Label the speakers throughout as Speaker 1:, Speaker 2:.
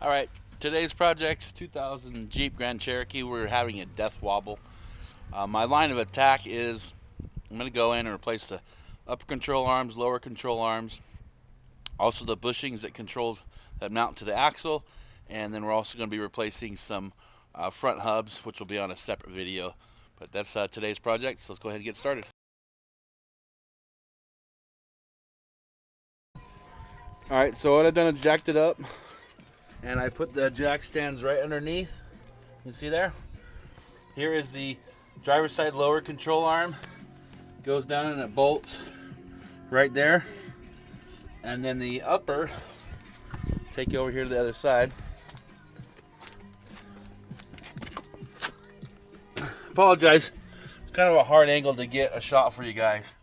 Speaker 1: Alright, today's project's 2000 Jeep Grand Cherokee. We're having a death wobble. My line of attack is I'm going to go in and replace the upper control arms, lower control arms, also the bushings that mount to the axle, and then we're also going to be replacing some front hubs, which will be on a separate video. But that's today's project, so let's go ahead and get started. Alright, so what I've done is jacked it up, and I put the jack stands right underneath. You see there? Here is the driver's side lower control arm. Goes down and it bolts right there. And then the upper, take you over here to the other side. Apologize, it's kind of a hard angle to get a shot for you guys.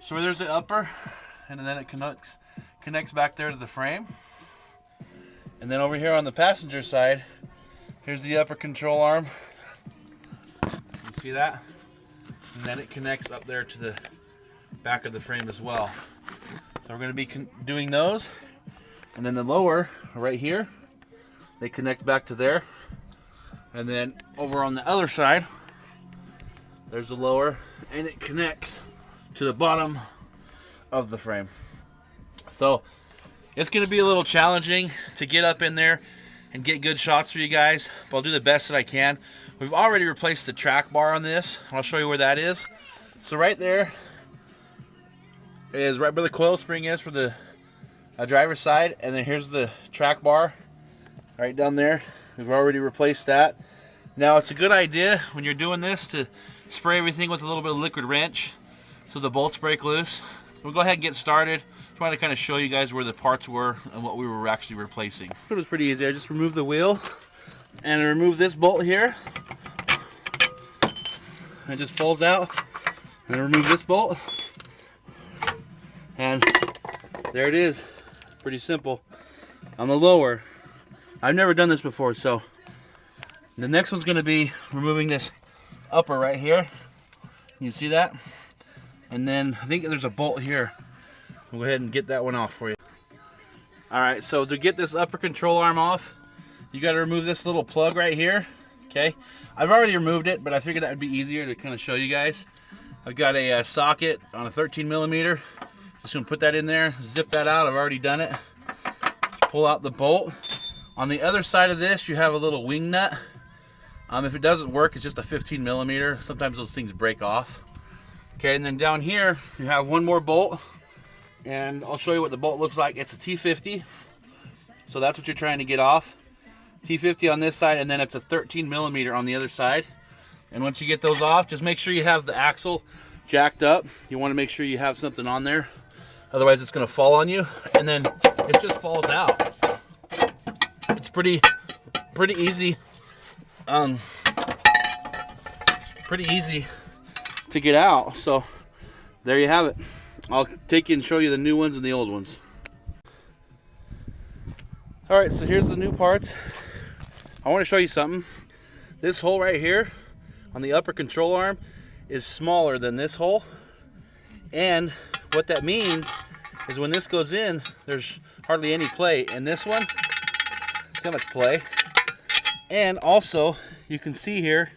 Speaker 1: So there's the upper, and then it connects back there to the frame. And then over here on the passenger side, here's the upper control arm. You see that? And then it connects up there to the back of the frame as well. So we're going to be doing those. And then the lower, right here, they connect back to there. And then over on the other side, there's the lower, and it connects to the bottom of the frame. So it's going to be a little challenging to get up in there and get good shots for you guys, but I'll do the best that I can. We've already replaced the track bar on this. I'll show you where that is. So right there is right where the coil spring is for the driver's side, and then here's the track bar right down there. We've already replaced that. Now it's a good idea when you're doing this to spray everything with a little bit of liquid wrench so the bolts break loose. We'll go ahead and get started. Trying to kind of show you guys where the parts were and what we were actually replacing. It was pretty easy. I just removed the wheel and I remove this bolt here. It just folds out. And I remove this bolt. And there it is. Pretty simple. On the lower, I've never done this before, so the next one's going to be removing this upper right here. You see that? And then I think there's a bolt here. We'll go ahead and get that one off for you. Alright, so to get this upper control arm off, you got to remove this little plug right here. Okay, I've already removed it, but I figured that would be easier to kind of show you guys. I've got a socket on a 13mm. Just going to put that in there, zip that out. I've already done it. Let's pull out the bolt. On the other side of this, you have a little wing nut. If it doesn't work, it's just a 15mm. Sometimes those things break off. Okay, and then down here, you have one more bolt. And I'll show you what the bolt looks like. It's a T50, so that's what you're trying to get off. T50 on this side, and then it's a 13mm on the other side. And once you get those off, just make sure you have the axle jacked up. You want to make sure you have something on there, otherwise it's going to fall on you, and then it just falls out. It's pretty easy, pretty easy to get out. So there you have it. I'll take you and show you the new ones and the old ones. Alright, so here's the new parts. I want to show you something. This hole right here on the upper control arm is smaller than this hole. And what that means is when this goes in, there's hardly any play. And this one, see how much play. And also, you can see here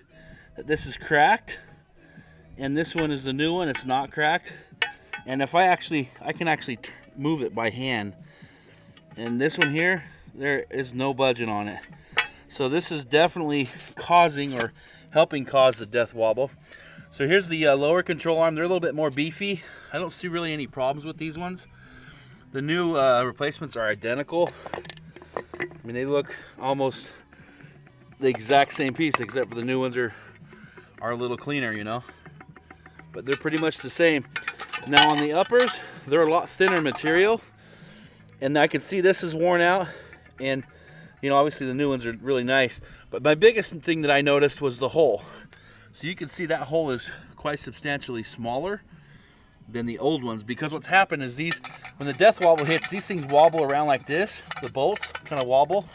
Speaker 1: that this is cracked. And this one is the new one, it's not cracked. And if I can actually move it by hand. And this one here, there is no budging on it. So this is definitely causing or helping cause the death wobble. So here's the lower control arm. They're a little bit more beefy. I don't see really any problems with these ones. The new replacements are identical. I mean, they look almost the exact same piece, except for the new ones are a little cleaner, you know. But they're pretty much the same. Now on the uppers, they're a lot thinner material, and I can see this is worn out, and you know, obviously the new ones are really nice. But my biggest thing that I noticed was the hole. So you can see that hole is quite substantially smaller than the old ones, because what's happened is these, when the death wobble hits, these things wobble around like this. The bolts kind of wobble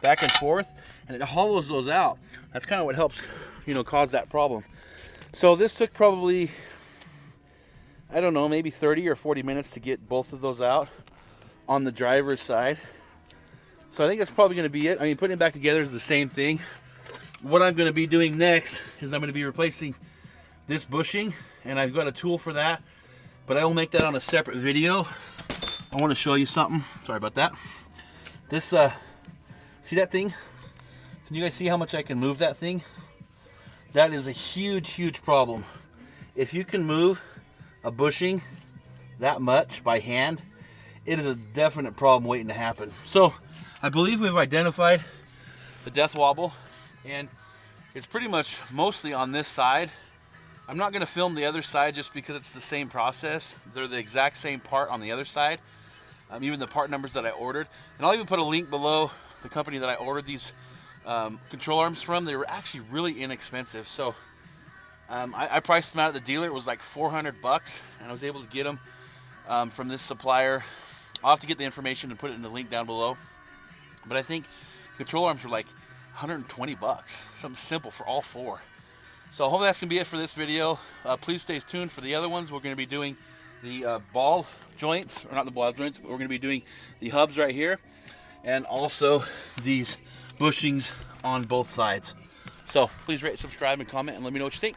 Speaker 1: back and forth, and it hollows those out. That's kind of what helps, you know, cause that problem. So this took probably, I don't know, maybe 30 or 40 minutes to get both of those out on the driver's side. So I think that's probably going to be it. I mean, putting it back together is the same thing. What I'm going to be doing next is I'm going to be replacing this bushing, and I've got a tool for that, but I will make that on a separate video. I want to show you something. Sorry about that. This, see that thing? Can you guys see how much I can move that thing? That is a huge, huge problem. If you can move a bushing that much by hand, it is a definite problem waiting to happen. So I believe we've identified the death wobble, and it's pretty much mostly on this side. I'm not going to film the other side just because it's the same process. They're the exact same part on the other side, even the part numbers that I ordered. And I'll even put a link below the company that I ordered these control arms from. They were actually really inexpensive. So I priced them out at the dealer. It was like 400 bucks, and I was able to get them from this supplier. I'll have to get the information and put it in the link down below. But I think control arms were like 120 bucks, something simple for all four. So hopefully that's going to be it for this video. Please stay tuned for the other ones. We're going to be doing the ball joints, or not the ball joints, but we're going to be doing the hubs right here, and also these bushings on both sides. So please rate, subscribe, and comment, and let me know what you think.